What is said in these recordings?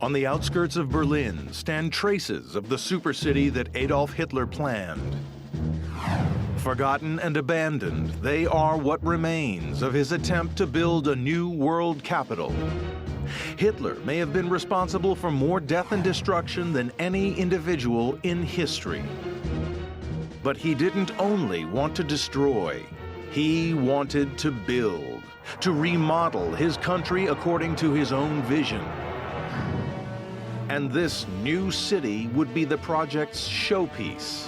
On the outskirts of Berlin stand traces of the supercity that Adolf Hitler planned. Forgotten and abandoned, they are what remains of his attempt to build a new world capital. Hitler may have been responsible for more death and destruction than any individual in history. But he didn't only want to destroy, he wanted to build, to remodel his country according to his own vision. And this new city would be the project's showpiece.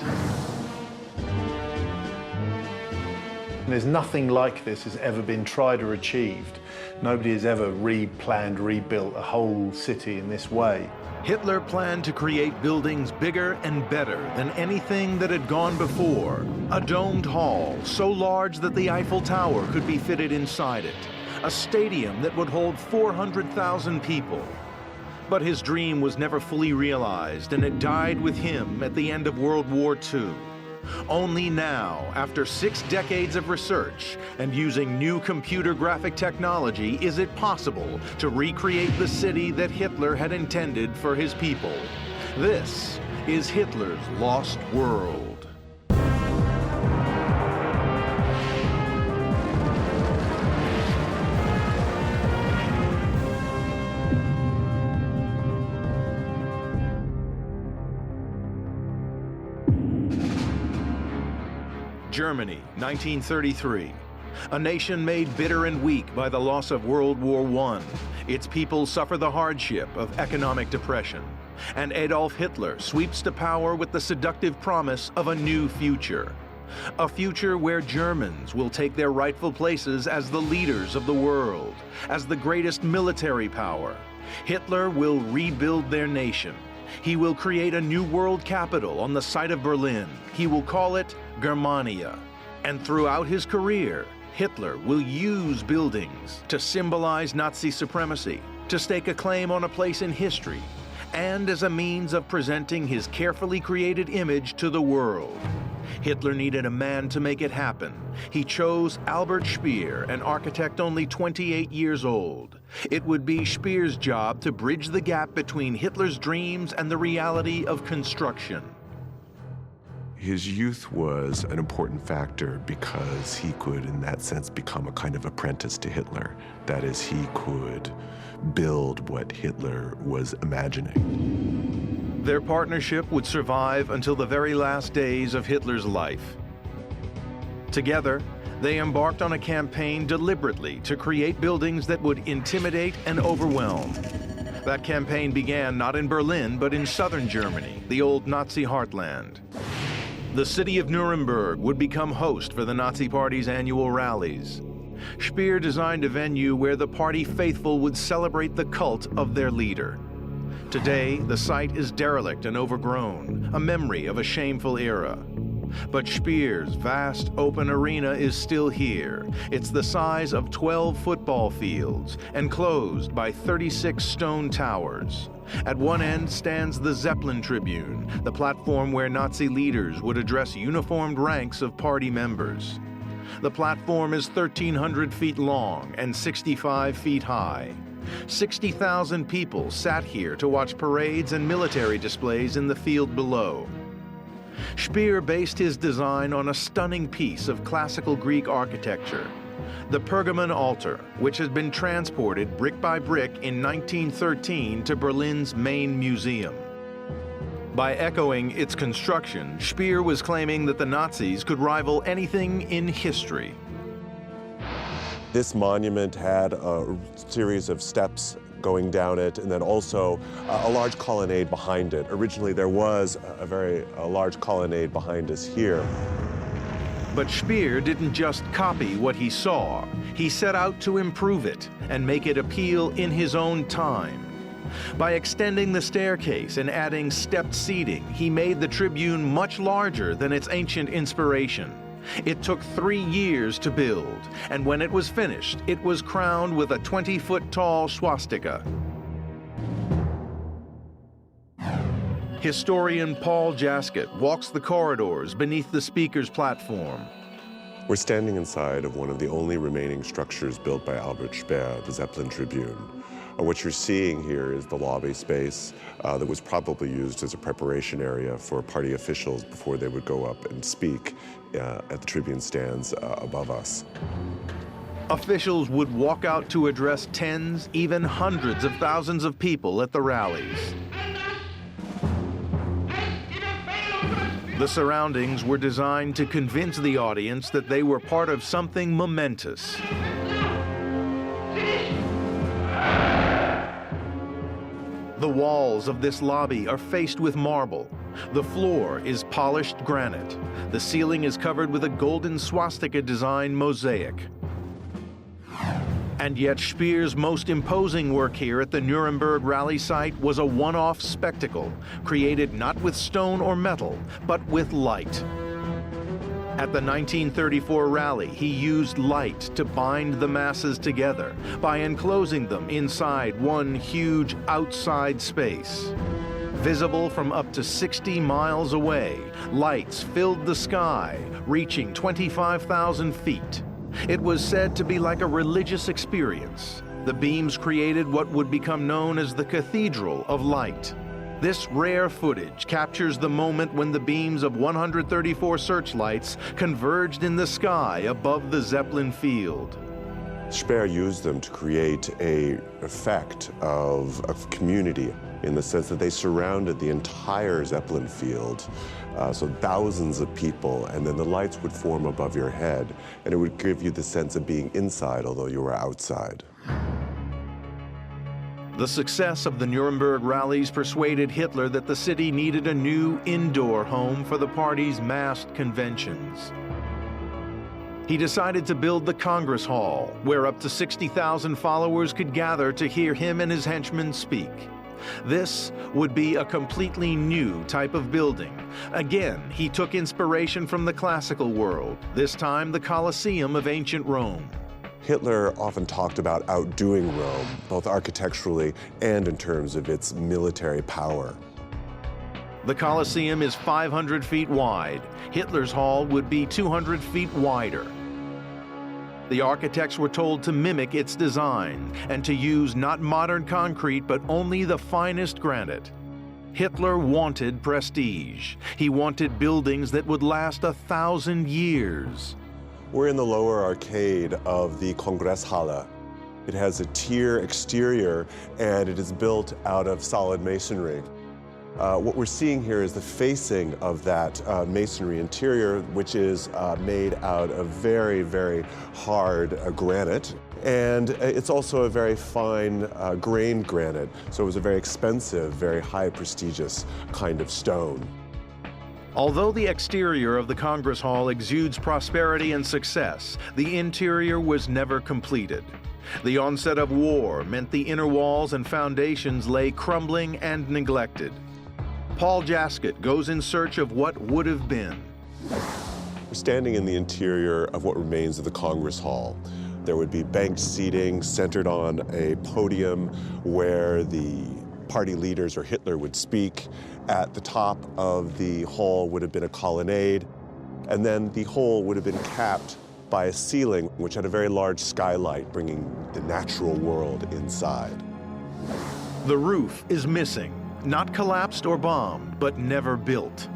There's nothing like this has ever been tried or achieved. Nobody has ever replanned, rebuilt a whole city in this way. Hitler planned to create buildings bigger and better than anything that had gone before. A domed hall so large that the Eiffel Tower could be fitted inside it. A stadium that would hold 400,000 people. But his dream was never fully realized, and it died with him at the end of World War II. Only now, after 6 decades of research and using new computer graphic technology, is it possible to recreate the city that Hitler had intended for his people. This is Hitler's Lost World. Germany, 1933. A nation made bitter and weak by the loss of World War I. Its people suffer the hardship of economic depression. And Adolf Hitler sweeps to power with the seductive promise of a new future. A future where Germans will take their rightful places as the leaders of the world, as the greatest military power. Hitler will rebuild their nation. He will create a new world capital on the site of Berlin. He will call it Germania. And throughout his career, Hitler will use buildings to symbolize Nazi supremacy, to stake a claim on a place in history, and as a means of presenting his carefully created image to the world. Hitler needed a man to make it happen. He chose Albert Speer, an architect only 28 years old. It would be Speer's job to bridge the gap between Hitler's dreams and the reality of construction. His youth was an important factor because he could, in that sense, become a kind of apprentice to Hitler. That is, he could build what Hitler was imagining. Their partnership would survive until the very last days of Hitler's life. Together, they embarked on a campaign deliberately to create buildings that would intimidate and overwhelm. That campaign began not in Berlin, but in southern Germany, the old Nazi heartland. The city of Nuremberg would become host for the Nazi Party's annual rallies. Speer designed a venue where the party faithful would celebrate the cult of their leader. Today, the site is derelict and overgrown, a memory of a shameful era. But Speer's vast open arena is still here. It's the size of 12 football fields, enclosed by 36 stone towers. At one end stands the Zeppelin Tribune, the platform where Nazi leaders would address uniformed ranks of party members. The platform is 1,300 feet long and 65 feet high. 60,000 people sat here to watch parades and military displays in the field below. Speer based his design on a stunning piece of classical Greek architecture, the Pergamon altar, which has been transported brick by brick in 1913 to Berlin's main museum. By echoing its construction, Speer was claiming that the Nazis could rival anything in history. This monument had a series of steps going down it, and then also a large colonnade behind it. Originally, there was a large colonnade behind us here. But Speer didn't just copy what he saw. He set out to improve it and make it appeal in his own time. By extending the staircase and adding stepped seating, he made the tribune much larger than its ancient inspiration. It took 3 years to build, and when it was finished, it was crowned with a 20-foot-tall swastika. Historian Paul Jaskett walks the corridors beneath the speaker's platform. We're standing inside of one of the only remaining structures built by Albert Speer, the Zeppelin Tribune. What you're seeing here is the lobby space that was probably used as a preparation area for party officials before they would go up and speak at the tribune stands above us. Officials would walk out to address tens, even hundreds of thousands of people at the rallies. The surroundings were designed to convince the audience that they were part of something momentous. The walls of this lobby are faced with marble. The floor is polished granite. The ceiling is covered with a golden swastika design mosaic. And yet Speer's most imposing work here at the Nuremberg rally site was a one-off spectacle, created not with stone or metal, but with light. At the 1934 rally, he used light to bind the masses together by enclosing them inside one huge outside space. Visible from up to 60 miles away, lights filled the sky, reaching 25,000 feet. It was said to be like a religious experience. The beams created what would become known as the Cathedral of Light. This rare footage captures the moment when the beams of 134 searchlights converged in the sky above the Zeppelin field. Speer used them to create an effect of community in the sense that they surrounded the entire Zeppelin field, so thousands of people, and then the lights would form above your head, and it would give you the sense of being inside, although you were outside. The success of the Nuremberg rallies persuaded Hitler that the city needed a new indoor home for the party's massed conventions. He decided to build the Congress Hall, where up to 60,000 followers could gather to hear him and his henchmen speak. This would be a completely new type of building. Again, he took inspiration from the classical world, this time the Colosseum of ancient Rome. Hitler often talked about outdoing Rome, both architecturally and in terms of its military power. The Colosseum is 500 feet wide. Hitler's hall would be 200 feet wider. The architects were told to mimic its design and to use not modern concrete, but only the finest granite. Hitler wanted prestige. He wanted buildings that would last 1,000 years. We're in the lower arcade of the Kongresshalle. It has a tier exterior, and it is built out of solid masonry. What we're seeing here is the facing of that masonry interior, which is made out of very, very hard granite. And it's also a very fine grained granite, so it was a very expensive, very high prestigious kind of stone. Although the exterior of the Congress Hall exudes prosperity and success, the interior was never completed. The onset of war meant the inner walls and foundations lay crumbling and neglected. Paul Jaskett goes in search of what would have been. We're standing in the interior of what remains of the Congress Hall. There would be banked seating centered on a podium where the party leaders or Hitler would speak. At the top of the hall would have been a colonnade, and then the whole would have been capped by a ceiling which had a very large skylight bringing the natural world inside. The roof is missing, not collapsed or bombed, but never built.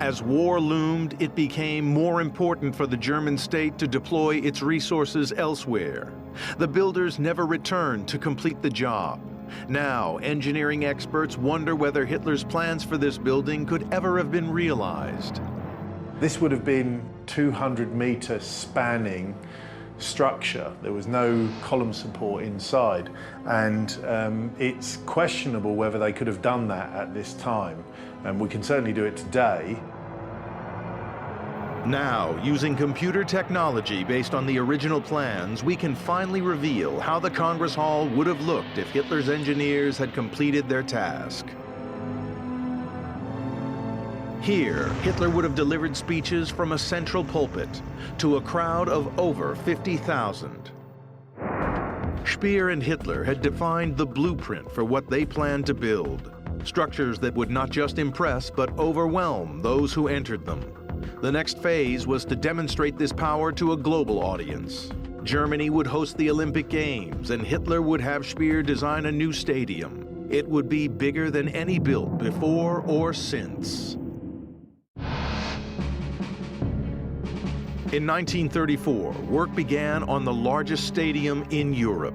As war loomed, it became more important for the German state to deploy its resources elsewhere. The builders never returned to complete the job. Now, engineering experts wonder whether Hitler's plans for this building could ever have been realized. This would have been 200-meter spanning structure. There was no column support inside, and it's questionable whether they could have done that at this time. And we can certainly do it today. Now, using computer technology based on the original plans, we can finally reveal how the Congress Hall would have looked if Hitler's engineers had completed their task. Here, Hitler would have delivered speeches from a central pulpit to a crowd of over 50,000. Speer and Hitler had defined the blueprint for what they planned to build. Structures that would not just impress, but overwhelm those who entered them. The next phase was to demonstrate this power to a global audience. Germany would host the Olympic Games, and Hitler would have Speer design a new stadium. It would be bigger than any built before or since. In 1934, work began on the largest stadium in Europe.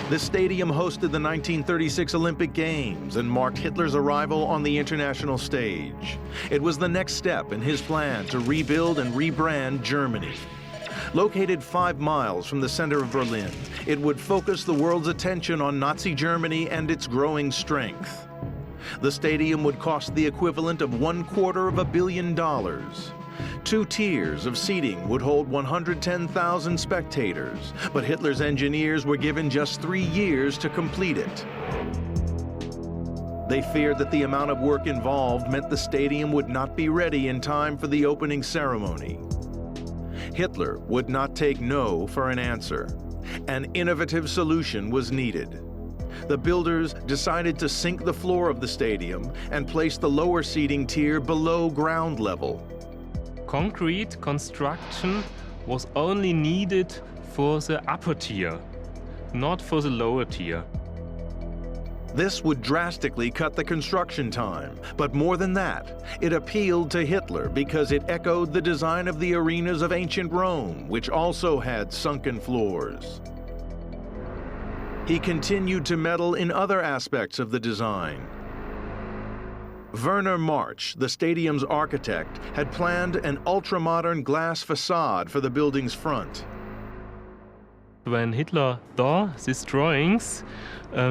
This stadium hosted the 1936 Olympic Games and marked Hitler's arrival on the international stage. It was the next step in his plan to rebuild and rebrand Germany. Located 5 miles from the center of Berlin, it would focus the world's attention on Nazi Germany and its growing strength. The stadium would cost the equivalent of $250 million. 2 tiers of seating would hold 110,000 spectators, but Hitler's engineers were given just 3 years to complete it. They feared that the amount of work involved meant the stadium would not be ready in time for the opening ceremony. Hitler would not take no for an answer. An innovative solution was needed. The builders decided to sink the floor of the stadium and place the lower seating tier below ground level. Concrete construction was only needed for the upper tier, not for the lower tier. This would drastically cut the construction time, but more than that, it appealed to Hitler because it echoed the design of the arenas of ancient Rome, which also had sunken floors. He continued to meddle in other aspects of the design. Werner March, the stadium's architect, had planned an ultra-modern glass facade for the building's front. When Hitler saw these drawings,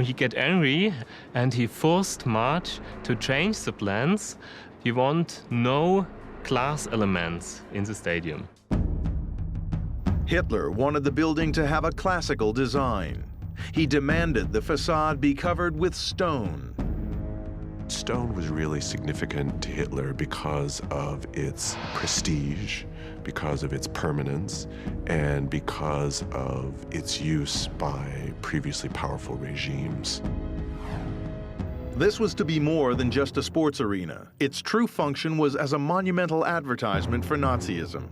he got angry and he forced March to change the plans. He wanted no glass elements in the stadium. Hitler wanted the building to have a classical design. He demanded the facade be covered with stone. Stone was really significant to Hitler because of its prestige, because of its permanence, and because of its use by previously powerful regimes. This was to be more than just a sports arena. Its true function was as a monumental advertisement for Nazism.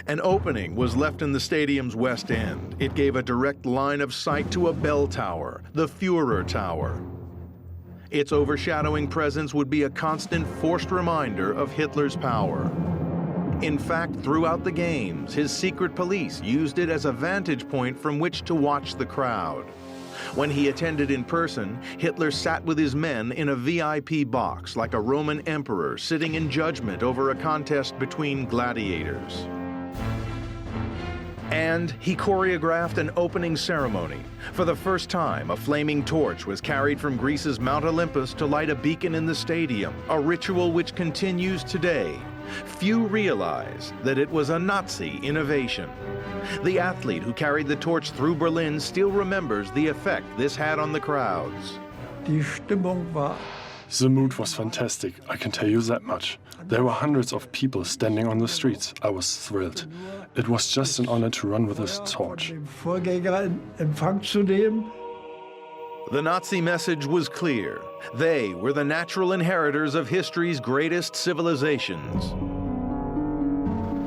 An opening was left in the stadium's west end. It gave a direct line of sight to a bell tower, the Führer Tower. Its overshadowing presence would be a constant forced reminder of Hitler's power. In fact, throughout the games, his secret police used it as a vantage point from which to watch the crowd. When he attended in person, Hitler sat with his men in a VIP box like a Roman emperor sitting in judgment over a contest between gladiators. And he choreographed an opening ceremony. For the first time, a flaming torch was carried from Greece's Mount Olympus to light a beacon in the stadium, a ritual which continues today. Few realize that it was a Nazi innovation. The athlete who carried the torch through Berlin still remembers the effect this had on the crowds. The mood was fantastic, I can tell you that much. There were hundreds of people standing on the streets. I was thrilled. It was just an honor to run with this torch. The Nazi message was clear. They were the natural inheritors of history's greatest civilizations.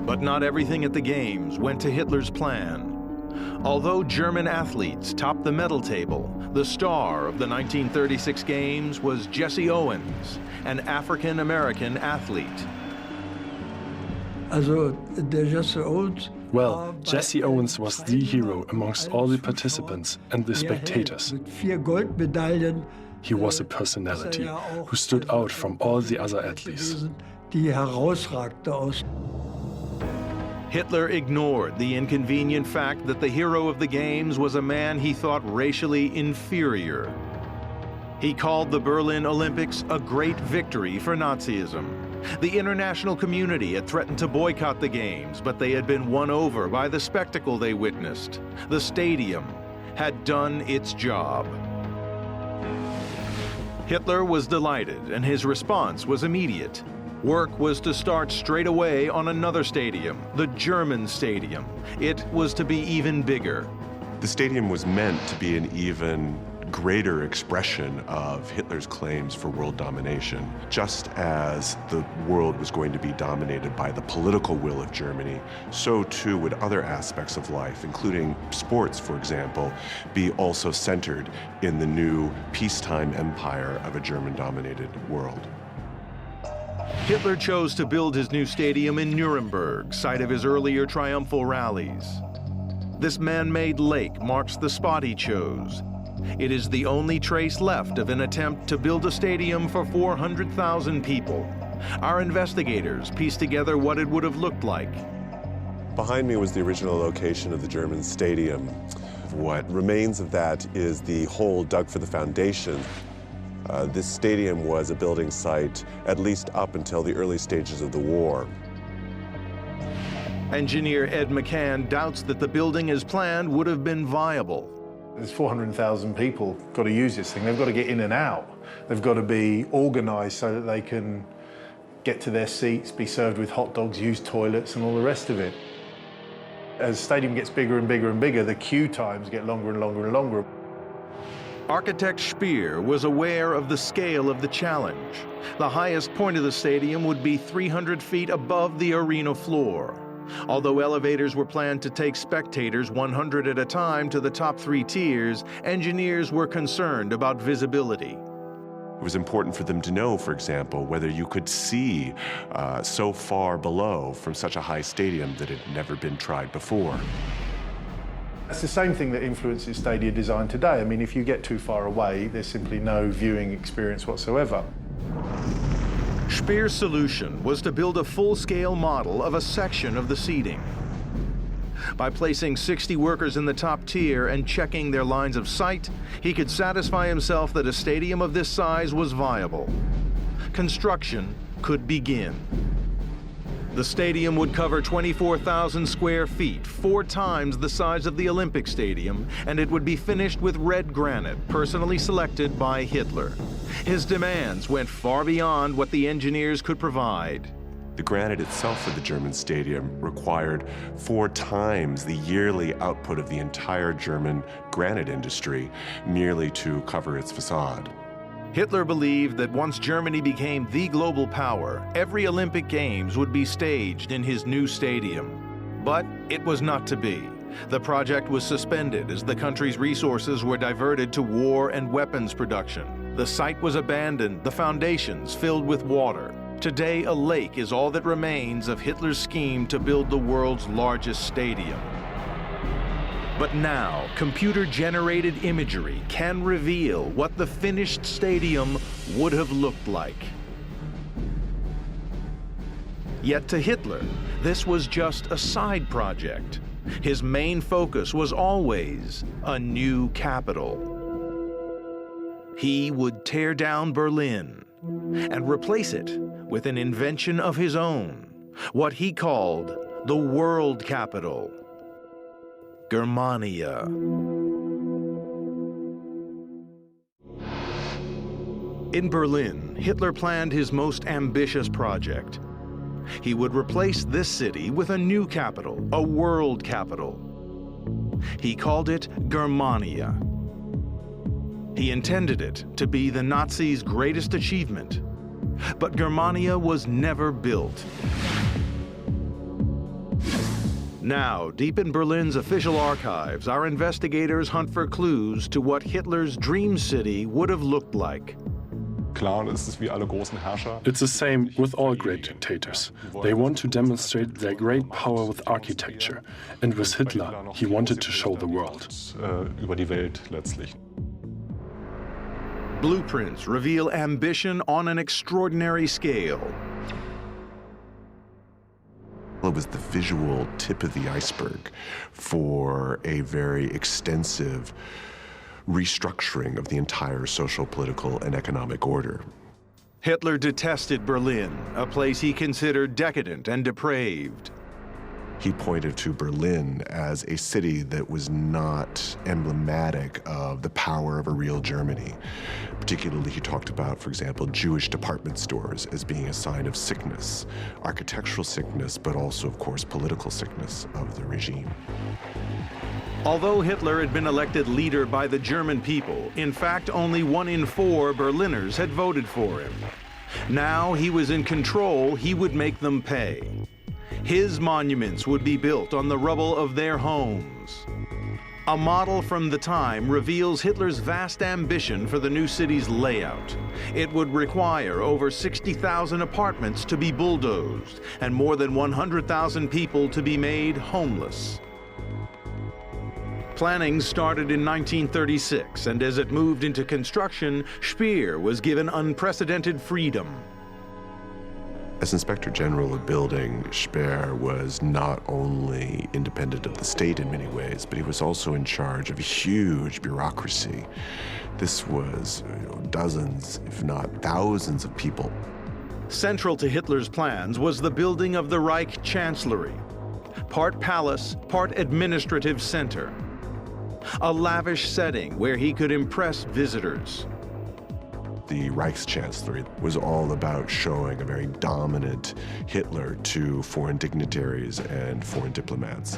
But not everything at the Games went to Hitler's plan. Although German athletes topped the medal table, the star of the 1936 Games was Jesse Owens, an African-American athlete. Well, Jesse Owens was the hero amongst all the participants and the spectators. He was a personality who stood out from all the other athletes. Hitler ignored the inconvenient fact that the hero of the Games was a man he thought racially inferior. He called the Berlin Olympics a great victory for Nazism. The international community had threatened to boycott the Games, but they had been won over by the spectacle they witnessed. The stadium had done its job. Hitler was delighted, and his response was immediate. Work was to start straight away on another stadium, the German stadium. It was to be even bigger. The stadium was meant to be an even greater expression of Hitler's claims for world domination. Just as the world was going to be dominated by the political will of Germany, so too would other aspects of life, including sports, for example, be also centered in the new peacetime empire of a German-dominated world. Hitler chose to build his new stadium in Nuremberg, site of his earlier triumphal rallies. This man-made lake marks the spot he chose. It is the only trace left of an attempt to build a stadium for 400,000 people. Our investigators pieced together what it would have looked like. Behind me was the original location of the German stadium. What remains of that is the hole dug for the foundation. This stadium was a building site at least up until the early stages of the war. Engineer Ed McCann doubts that the building as planned would have been viable. There's 400,000 people got to use this thing. They've got to get in and out. They've got to be organized so that they can get to their seats, be served with hot dogs, use toilets and all the rest of it. As the stadium gets bigger and bigger and bigger, the queue times get longer and longer and longer. Architect Speer was aware of the scale of the challenge. The highest point of the stadium would be 300 feet above the arena floor. Although elevators were planned to take spectators 100 at a time to the top 3 tiers, engineers were concerned about visibility. It was important for them to know, for example, whether you could see so far below from such a high stadium that had never been tried before. It's the same thing that influences stadia design today. I mean, if you get too far away, there's simply no viewing experience whatsoever. Speer's solution was to build a full-scale model of a section of the seating. By placing 60 workers in the top tier and checking their lines of sight, he could satisfy himself that a stadium of this size was viable. Construction could begin. The stadium would cover 24,000 square feet, 4 times the size of the Olympic Stadium, and it would be finished with red granite, personally selected by Hitler. His demands went far beyond what the engineers could provide. The granite itself for the German stadium required 4 times the yearly output of the entire German granite industry merely to cover its facade. Hitler believed that once Germany became the global power, every Olympic Games would be staged in his new stadium. But it was not to be. The project was suspended as the country's resources were diverted to war and weapons production. The site was abandoned, the foundations filled with water. Today, a lake is all that remains of Hitler's scheme to build the world's largest stadium. But now, computer-generated imagery can reveal what the finished stadium would have looked like. Yet to Hitler, this was just a side project. His main focus was always a new capital. He would tear down Berlin and replace it with an invention of his own, what he called the world capital. Germania. In Berlin, Hitler planned his most ambitious project. He would replace this city with a new capital, a world capital. He called it Germania. He intended it to be the Nazis' greatest achievement. But Germania was never built. Now, deep in Berlin's official archives, our investigators hunt for clues to what Hitler's dream city would have looked like. It's the same with all great dictators. They want to demonstrate their great power with architecture. And with Hitler, he wanted to show the world. Blueprints reveal ambition on an extraordinary scale. It was the visual tip of the iceberg for a very extensive restructuring of the entire social, political, and economic order. Hitler detested Berlin, a place he considered decadent and depraved. He pointed to Berlin as a city that was not emblematic of the power of a real Germany. Particularly, he talked about, for example, Jewish department stores as being a sign of sickness, architectural sickness, but also, of course, political sickness of the regime. Although Hitler had been elected leader by the German people, in fact, only 1 in 4 Berliners had voted for him. Now he was in control, he would make them pay. His monuments would be built on the rubble of their homes. A model from the time reveals Hitler's vast ambition for the new city's layout. It would require over 60,000 apartments to be bulldozed and more than 100,000 people to be made homeless. Planning started in 1936, and as it moved into construction, Speer was given unprecedented freedom. As Inspector General of Building, Speer was not only independent of the state in many ways, but he was also in charge of a huge bureaucracy. This was dozens, if not thousands of people. Central to Hitler's plans was the building of the Reich Chancellery, part palace, part administrative center. A lavish setting where he could impress visitors. The Reichschancellery was all about showing a very dominant Hitler to foreign dignitaries and foreign diplomats.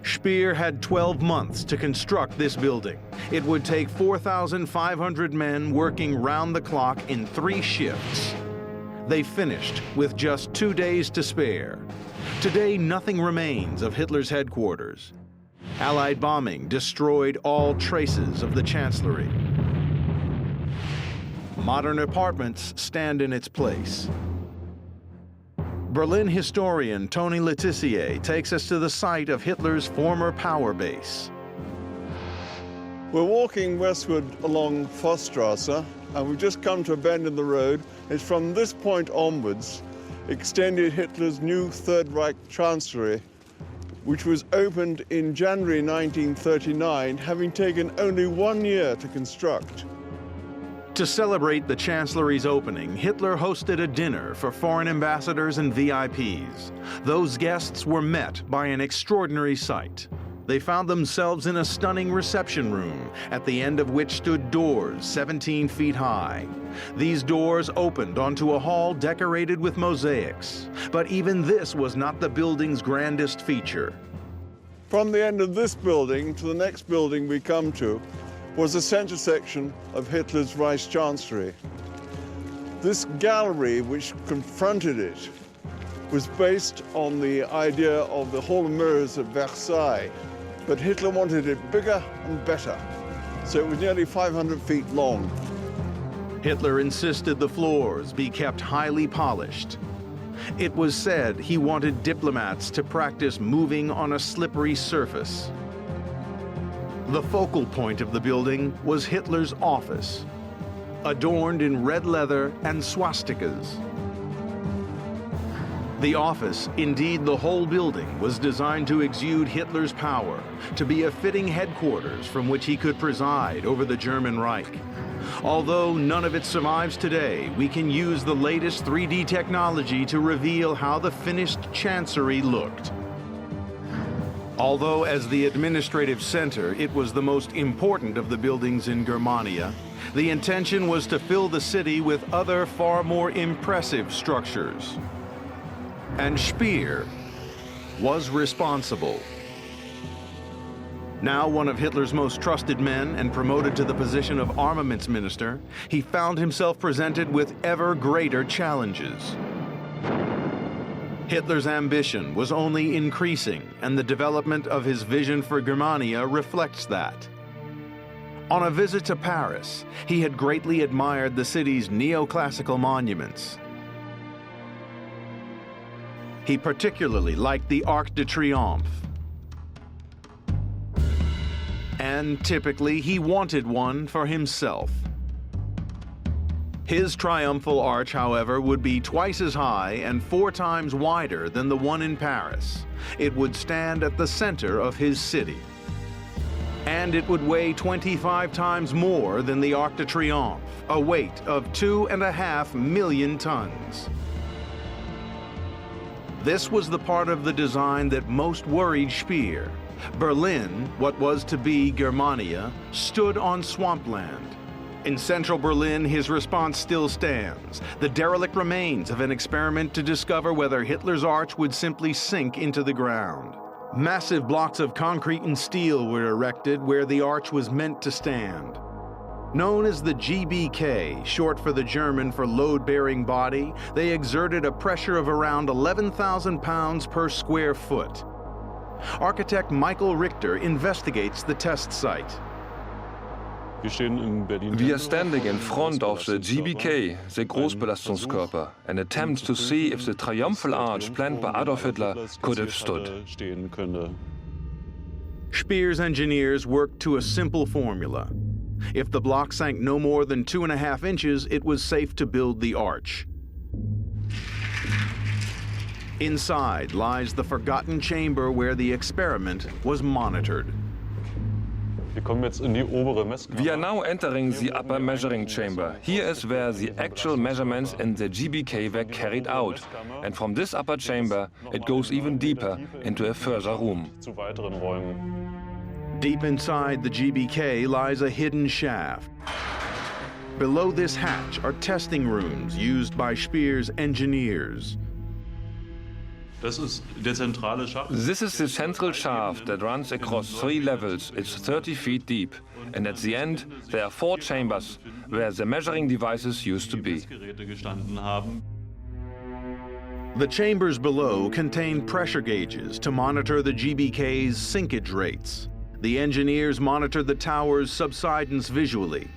Speer had 12 months to construct this building. It would take 4,500 men working round the clock in 3 shifts. They finished with just 2 days to spare. Today, nothing remains of Hitler's headquarters. Allied bombing destroyed all traces of the Chancellery. Modern apartments stand in its place. Berlin historian Tony Letizier takes us to the site of Hitler's former power base. We're walking westward along Forststrasse, and we've just come to a bend in the road. It's from this point onwards extended Hitler's new Third Reich Chancellery, which was opened in January 1939, having taken only 1 year to construct. To celebrate the Chancellery's opening, Hitler hosted a dinner for foreign ambassadors and VIPs. Those guests were met by an extraordinary sight. They found themselves in a stunning reception room, at the end of which stood doors 17 feet high. These doors opened onto a hall decorated with mosaics. But even this was not the building's grandest feature. From the end of this building to the next building we come to was the center section of Hitler's Reichschancellery. This gallery which confronted it was based on the idea of the Hall of Mirrors at Versailles, but Hitler wanted it bigger and better, so it was nearly 500 feet long. Hitler insisted the floors be kept highly polished. It was said he wanted diplomats to practice moving on a slippery surface. The focal point of the building was Hitler's office, adorned in red leather and swastikas. The office, indeed the whole building, was designed to exude Hitler's power, to be a fitting headquarters from which he could preside over the German Reich. Although none of it survives today, we can use the latest 3D technology to reveal how the finished chancery looked. Although as the administrative center, it was the most important of the buildings in Germania, the intention was to fill the city with other far more impressive structures. And Speer was responsible. Now one of Hitler's most trusted men and promoted to the position of armaments minister, he found himself presented with ever greater challenges. Hitler's ambition was only increasing, and the development of his vision for Germania reflects that. On a visit to Paris, he had greatly admired the city's neoclassical monuments. He particularly liked the Arc de Triomphe. And typically, he wanted one for himself. His triumphal arch, however, would be twice as high and 4 times wider than the one in Paris. It would stand at the center of his city. And it would weigh 25 times more than the Arc de Triomphe, a weight of 2.5 million tons. This was the part of the design that most worried Speer. Berlin, what was to be Germania, stood on swampland. In central Berlin, his response still stands. The derelict remains of an experiment to discover whether Hitler's arch would simply sink into the ground. Massive blocks of concrete and steel were erected where the arch was meant to stand. Known as the GBK, short for the German for load-bearing body, they exerted a pressure of around 11,000 pounds per square foot. Architect Michael Richter investigates the test site. We are standing in front of the GBK, the Großbelastungskörper, and attempt to see if the triumphal arch planned by Adolf Hitler could have stood. Speer's engineers worked to a simple formula. If the block sank no more than 2.5 inches, it was safe to build the arch. Inside lies the forgotten chamber where the experiment was monitored. We are now entering the upper measuring chamber. Here is where the actual measurements in the GBK were carried out. And from this upper chamber, it goes even deeper into a further room. Deep inside the GBK lies a hidden shaft. Below this hatch are testing rooms used by Speer's engineers. This is the central shaft that runs across 3 levels. It's 30 feet deep. And at the end, there are 4 chambers where the measuring devices used to be. The chambers below contain pressure gauges to monitor the GBK's sinkage rates. The engineers monitored the tower's subsidence visually.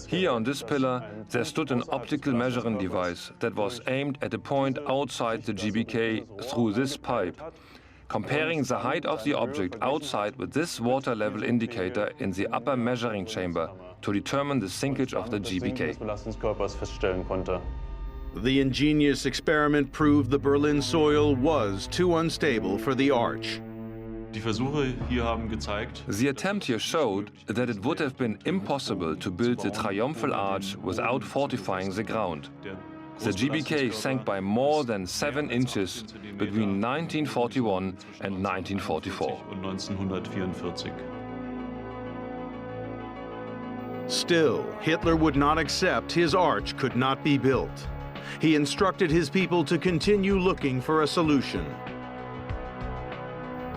Here on this pillar, there stood an optical measuring device that was aimed at a point outside the GBK through this pipe, comparing the height of the object outside with this water level indicator in the upper measuring chamber to determine the sinkage of the GBK. The ingenious experiment proved the Berlin soil was too unstable for the arch. The attempt here showed that it would have been impossible to build the triumphal arch without fortifying the ground. The GBK sank by more than 7 inches between 1941 and 1944. Still, Hitler would not accept his arch could not be built. He instructed his people to continue looking for a solution.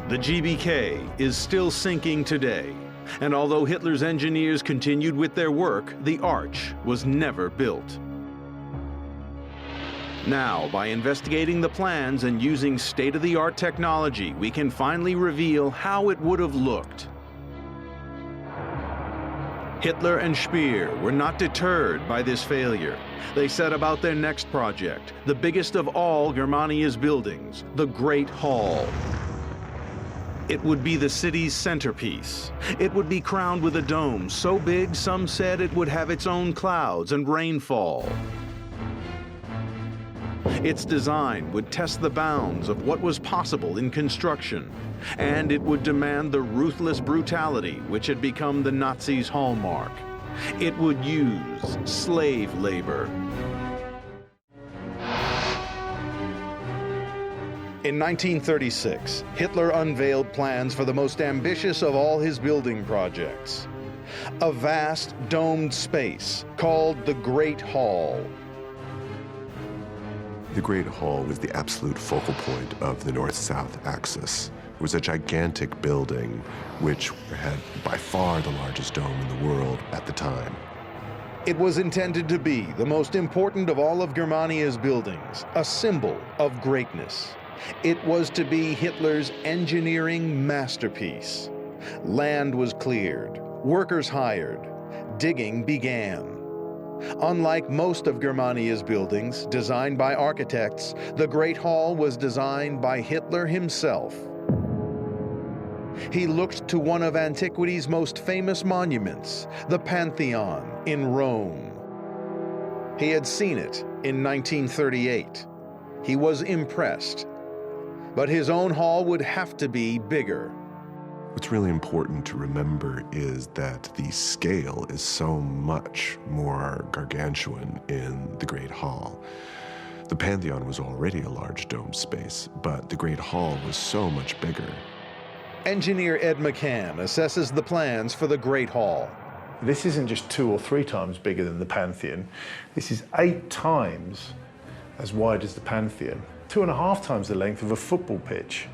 The GBK is still sinking today, and although Hitler's engineers continued with their work, the arch was never built. Now, by investigating the plans and using state-of-the-art technology, we can finally reveal how it would have looked. Hitler and Speer were not deterred by this failure. They set about their next project, the biggest of all Germania's buildings, the Great Hall. It would be the city's centerpiece. It would be crowned with a dome so big some said it would have its own clouds and rainfall. Its design would test the bounds of what was possible in construction, and it would demand the ruthless brutality which had become the Nazis' hallmark. It would use slave labor. In 1936, Hitler unveiled plans for the most ambitious of all his building projects. A vast domed space called the Great Hall. The Great Hall was the absolute focal point of the north-south axis. It was a gigantic building which had by far the largest dome in the world at the time. It was intended to be the most important of all of Germania's buildings, a symbol of greatness. It was to be Hitler's engineering masterpiece. Land was cleared, workers hired, digging began. Unlike most of Germania's buildings designed by architects, the Great Hall was designed by Hitler himself. He looked to one of antiquity's most famous monuments, the Pantheon in Rome. He had seen it in 1938. He was impressed. But his own hall would have to be bigger. What's really important to remember is that the scale is so much more gargantuan in the Great Hall. The Pantheon was already a large domed space, but the Great Hall was so much bigger. Engineer Ed McCann assesses the plans for the Great Hall. This isn't just 2 or 3 times bigger than the Pantheon. This is 8 times as wide as the Pantheon, 2.5 times the length of a football pitch.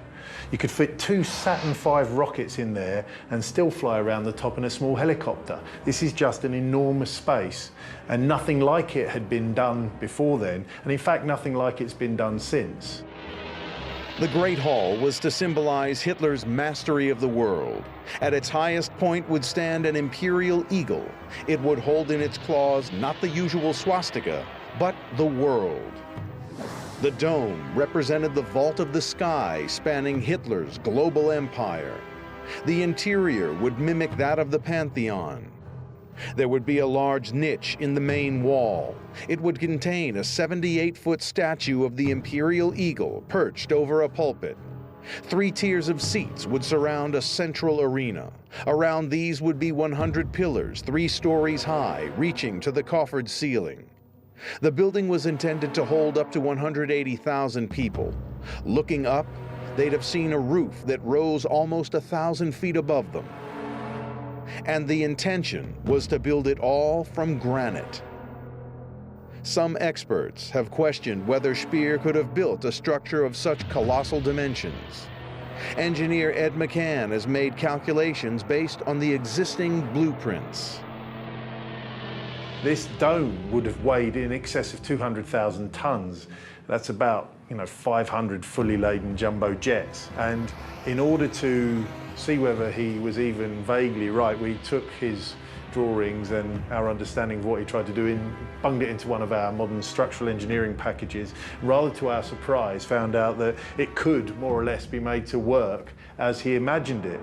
You could fit 2 Saturn V rockets in there and still fly around the top in a small helicopter. This is just an enormous space, and nothing like it had been done before then, and in fact nothing like it's been done since. The Great Hall was to symbolize Hitler's mastery of the world. At its highest point would stand an imperial eagle. It would hold in its claws not the usual swastika, but the world. The dome represented the vault of the sky spanning Hitler's global empire. The interior would mimic that of the Pantheon. There would be a large niche in the main wall. It would contain a 78-foot statue of the imperial eagle perched over a pulpit. 3 tiers of seats would surround a central arena. Around these would be 100 pillars, 3 stories high, reaching to the coffered ceiling. The building was intended to hold up to 180,000 people. Looking up, they'd have seen a roof that rose almost 1,000 feet above them. And the intention was to build it all from granite. Some experts have questioned whether Speer could have built a structure of such colossal dimensions. Engineer Ed McCann has made calculations based on the existing blueprints. This dome would have weighed in excess of 200,000 tons. That's about, 500 fully laden jumbo jets. And in order to see whether he was even vaguely right, we took his drawings and our understanding of what he tried to do, bunged it into one of our modern structural engineering packages. Rather to our surprise, found out that it could more or less be made to work as he imagined it.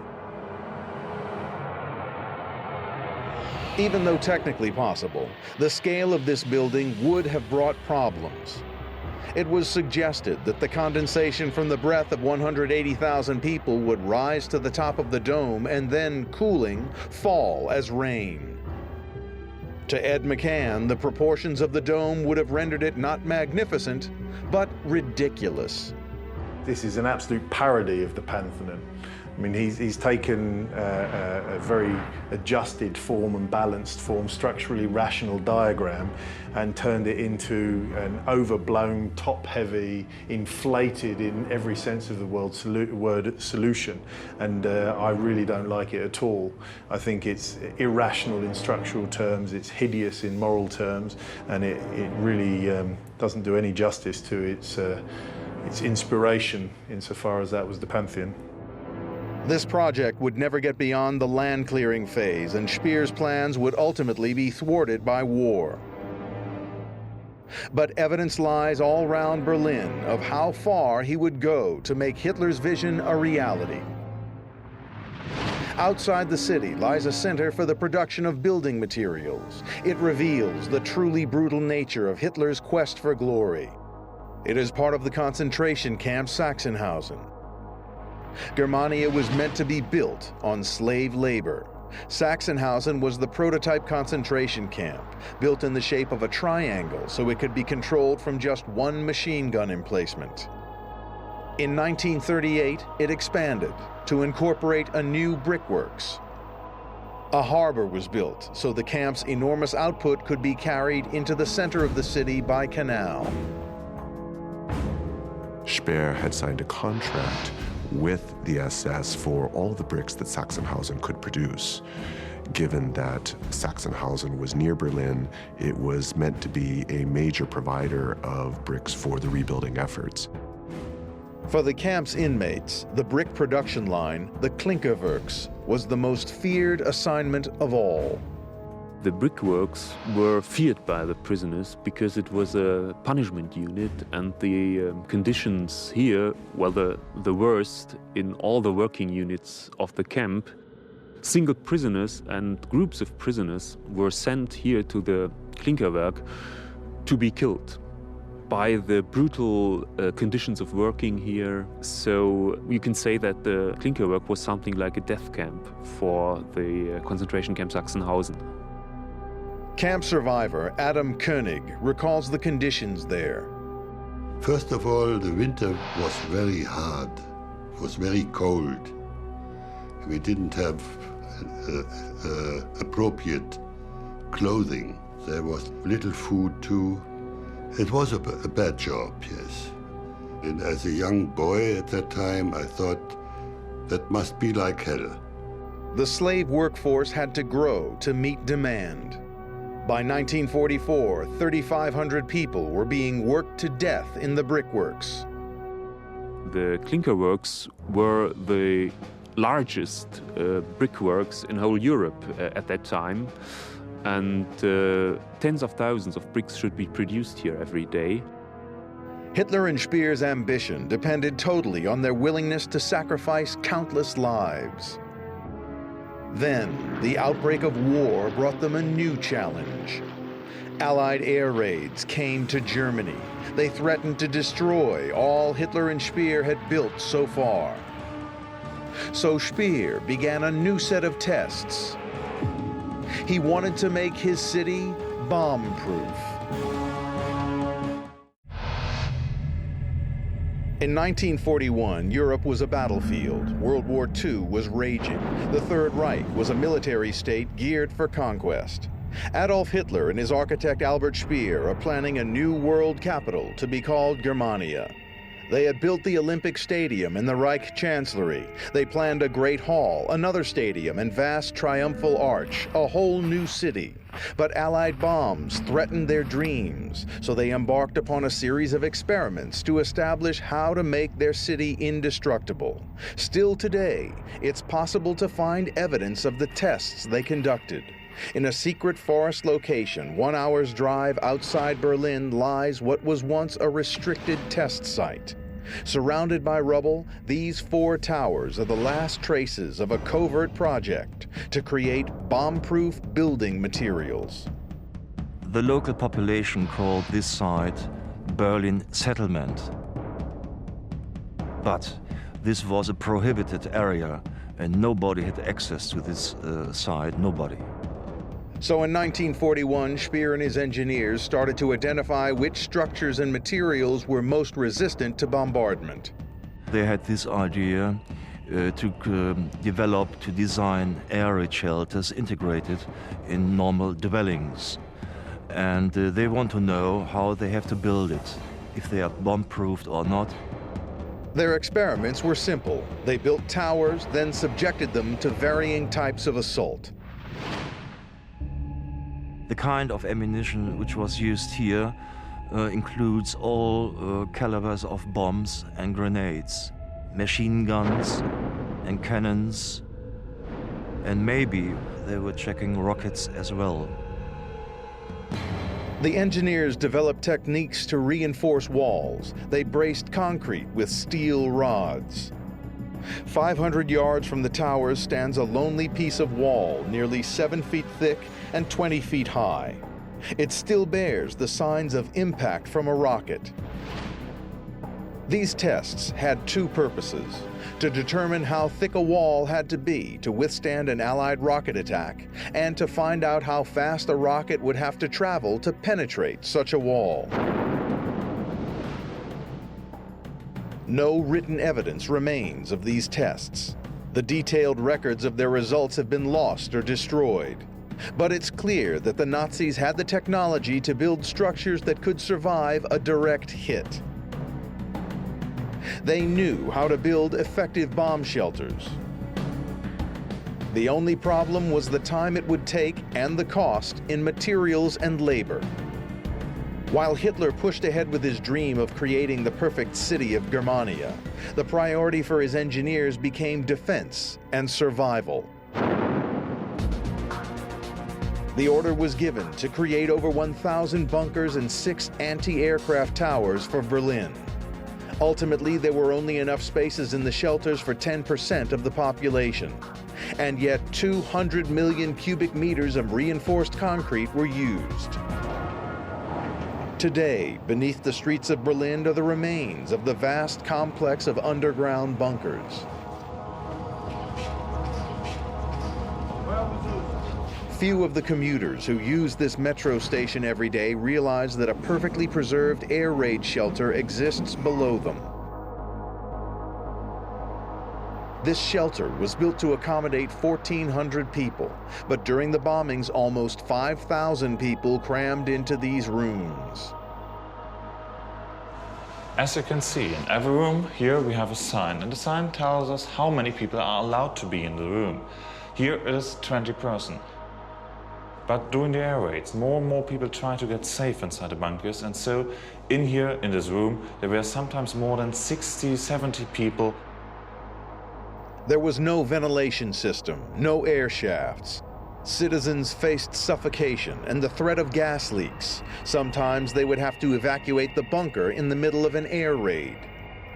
Even though technically possible, the scale of this building would have brought problems. It was suggested that the condensation from the breath of 180,000 people would rise to the top of the dome and then, cooling, fall as rain. To Ed McCann, the proportions of the dome would have rendered it not magnificent, but ridiculous. This is an absolute parody of the Pantheon. I mean, he's taken a very adjusted form and balanced form, structurally rational diagram, and turned it into an overblown, top-heavy, inflated in every sense of the word solution. And I really don't like it at all. I think it's irrational in structural terms, it's hideous in moral terms, and it really doesn't do any justice to its inspiration insofar as that was the Pantheon. This project would never get beyond the land clearing phase, and Speer's plans would ultimately be thwarted by war. But evidence lies all around Berlin of how far he would go to make Hitler's vision a reality. Outside the city lies a center for the production of building materials. It reveals the truly brutal nature of Hitler's quest for glory. It is part of the concentration camp Sachsenhausen. Germania was meant to be built on slave labor. Sachsenhausen was the prototype concentration camp, built in the shape of a triangle so it could be controlled from just one machine gun emplacement. In 1938, it expanded to incorporate a new brickworks. A harbor was built so the camp's enormous output could be carried into the center of the city by canal. Speer had signed a contract with the SS for all the bricks that Sachsenhausen could produce. Given that Sachsenhausen was near Berlin, it was meant to be a major provider of bricks for the rebuilding efforts. For the camp's inmates, the brick production line, the Klinkerwerks, was the most feared assignment of all. The brickworks were feared by the prisoners because it was a punishment unit, and the conditions here were the worst in all the working units of the camp. Single prisoners and groups of prisoners were sent here to the Klinkerwerk to be killed by the brutal conditions of working here. So you can say that the Klinkerwerk was something like a death camp for the concentration camp Sachsenhausen. Camp survivor Adam Koenig recalls the conditions there. First of all, the winter was very hard. It was very cold. We didn't have appropriate clothing. There was little food too. It was a bad job, yes. And as a young boy at that time, I thought that must be like hell. The slave workforce had to grow to meet demand. By 1944, 3,500 people were being worked to death in the brickworks. The clinker works were the largest brickworks in whole Europe at that time, and tens of thousands of bricks should be produced here every day. Hitler and Speer's ambition depended totally on their willingness to sacrifice countless lives. Then, the outbreak of war brought them a new challenge. Allied air raids came to Germany. They threatened to destroy all Hitler and Speer had built so far. So Speer began a new set of tests. He wanted to make his city bomb-proof. In 1941, Europe was a battlefield. World War II was raging. The Third Reich was a military state geared for conquest. Adolf Hitler and his architect Albert Speer are planning a new world capital to be called Germania. They had built the Olympic Stadium and the Reich Chancellery. They planned a great hall, another stadium, and vast triumphal arch, a whole new city. But Allied bombs threatened their dreams, so they embarked upon a series of experiments to establish how to make their city indestructible. Still today, it's possible to find evidence of the tests they conducted. In a secret forest location 1 hour's drive outside Berlin lies what was once a restricted test site. Surrounded by rubble, these 4 towers are the last traces of a covert project to create bomb-proof building materials. The local population called this site Berlin Settlement. But this was a prohibited area and nobody had access to this site, nobody. So in 1941, Speer and his engineers started to identify which structures and materials were most resistant to bombardment. They had this idea to develop, to design air raid shelters integrated in normal dwellings. And they want to know how they have to build it, if they are bomb-proofed or not. Their experiments were simple. They built towers, then subjected them to varying types of assault. The kind of ammunition which was used here includes all calibers of bombs and grenades, machine guns and cannons, and maybe they were checking rockets as well. The engineers developed techniques to reinforce walls. They braced concrete with steel rods. 500 yards from the towers stands a lonely piece of wall, nearly 7 feet thick and 20 feet high. It still bears the signs of impact from a rocket. These tests had 2 purposes: to determine how thick a wall had to be to withstand an Allied rocket attack, and to find out how fast a rocket would have to travel to penetrate such a wall. No written evidence remains of these tests. The detailed records of their results have been lost or destroyed. But it's clear that the Nazis had the technology to build structures that could survive a direct hit. They knew how to build effective bomb shelters. The only problem was the time it would take and the cost in materials and labor. While Hitler pushed ahead with his dream of creating the perfect city of Germania, the priority for his engineers became defense and survival. The order was given to create over 1,000 bunkers and 6 anti-aircraft towers for Berlin. Ultimately, there were only enough spaces in the shelters for 10% of the population. And yet 200 million cubic meters of reinforced concrete were used. Today, beneath the streets of Berlin are the remains of the vast complex of underground bunkers. Few of the commuters who use this metro station every day realize that a perfectly preserved air raid shelter exists below them. This shelter was built to accommodate 1,400 people, but during the bombings, almost 5,000 people crammed into these rooms. As you can see, in every room here we have a sign, and the sign tells us how many people are allowed to be in the room. Here it is 20 persons. But during the air raids, more and more people try to get safe inside the bunkers, and so in here, in this room, there were sometimes more than 60, 70 people. There was no ventilation system, no air shafts. Citizens faced suffocation and the threat of gas leaks. Sometimes they would have to evacuate the bunker in the middle of an air raid.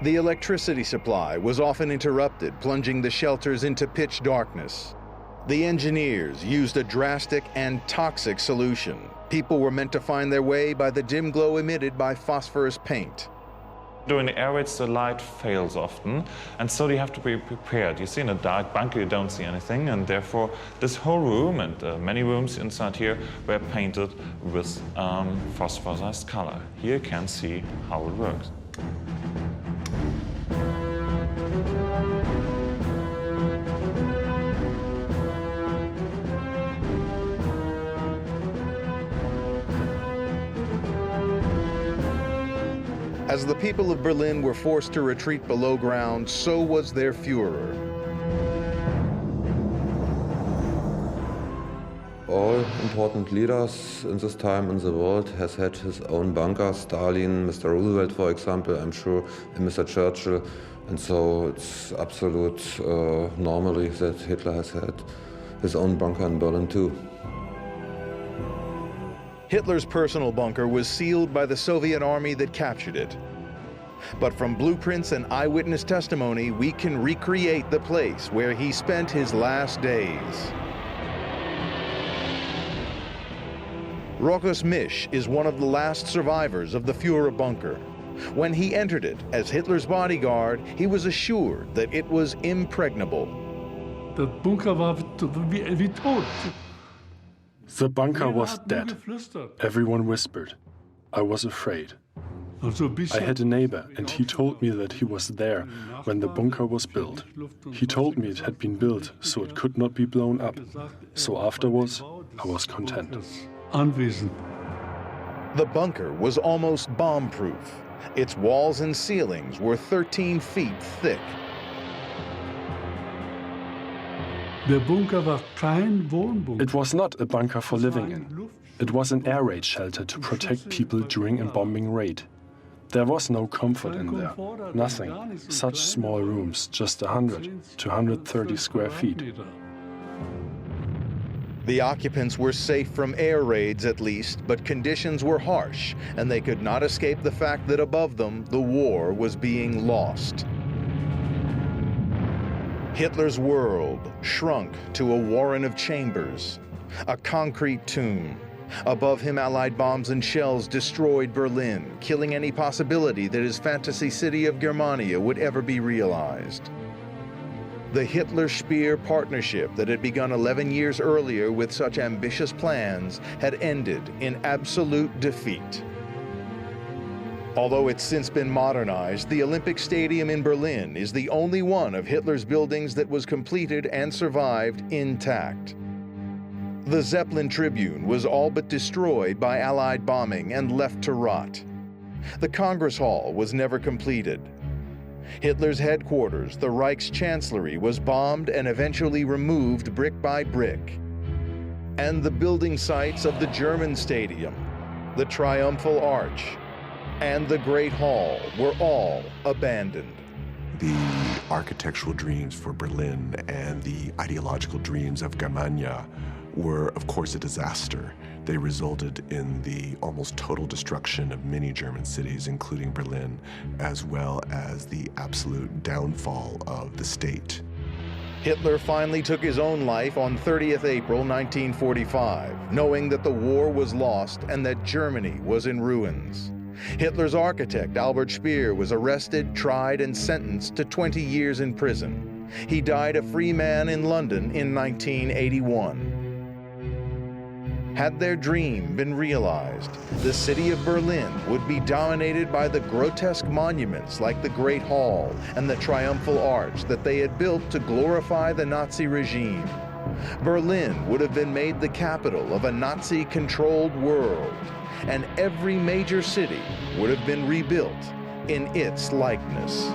The electricity supply was often interrupted, plunging the shelters into pitch darkness. The engineers used a drastic and toxic solution. People were meant to find their way by the dim glow emitted by phosphorus paint. During the air raids, the light fails often, and so you have to be prepared. You see, in a dark bunker, you don't see anything, and therefore this whole room and many rooms inside here were painted with phosphorized color. Here you can see how it works. As the people of Berlin were forced to retreat below ground, so was their Führer. All important leaders in this time in the world has had his own bunker. Stalin, Mr. Roosevelt, for example, I'm sure, and Mr. Churchill. And so it's absolute normally that Hitler has had his own bunker in Berlin too. Hitler's personal bunker was sealed by the Soviet army that captured it. But from blueprints and eyewitness testimony, we can recreate the place where he spent his last days. Rokus Misch is one of the last survivors of the Führer bunker. When he entered it as Hitler's bodyguard, he was assured that it was impregnable. The bunker war wie tot. The bunker was dead. Everyone whispered. I was afraid. I had a neighbor, and he told me that he was there when the bunker was built. He told me it had been built so it could not be blown up. So afterwards, I was content. The bunker was almost bomb-proof. Its walls and ceilings were 13 feet thick. It was not a bunker for living in. It was an air raid shelter to protect people during a bombing raid. There was no comfort in there, nothing. Such small rooms, just 100 to 130 square feet. The occupants were safe from air raids at least, but conditions were harsh, and they could not escape the fact that above them, the war was being lost. Hitler's world shrunk to a warren of chambers, a concrete tomb. Above him, Allied bombs and shells destroyed Berlin, killing any possibility that his fantasy city of Germania would ever be realized. The Hitler-Speer partnership that had begun 11 years earlier with such ambitious plans had ended in absolute defeat. Although it's since been modernized, the Olympic Stadium in Berlin is the only one of Hitler's buildings that was completed and survived intact. The Zeppelin Tribune was all but destroyed by Allied bombing and left to rot. The Congress Hall was never completed. Hitler's headquarters, the Reich's Chancellery, was bombed and eventually removed brick by brick. And the building sites of the German Stadium, the Triumphal Arch, and the Great Hall were all abandoned. The architectural dreams for Berlin and the ideological dreams of Germania were, of course, a disaster. They resulted in the almost total destruction of many German cities, including Berlin, as well as the absolute downfall of the state. Hitler finally took his own life on 30th April 1945, knowing that the war was lost and that Germany was in ruins. Hitler's architect, Albert Speer, was arrested, tried, and sentenced to 20 years in prison. He died a free man in London in 1981. Had their dream been realized, the city of Berlin would be dominated by the grotesque monuments like the Great Hall and the Triumphal Arch that they had built to glorify the Nazi regime. Berlin would have been made the capital of a Nazi-controlled world, and every major city would have been rebuilt in its likeness.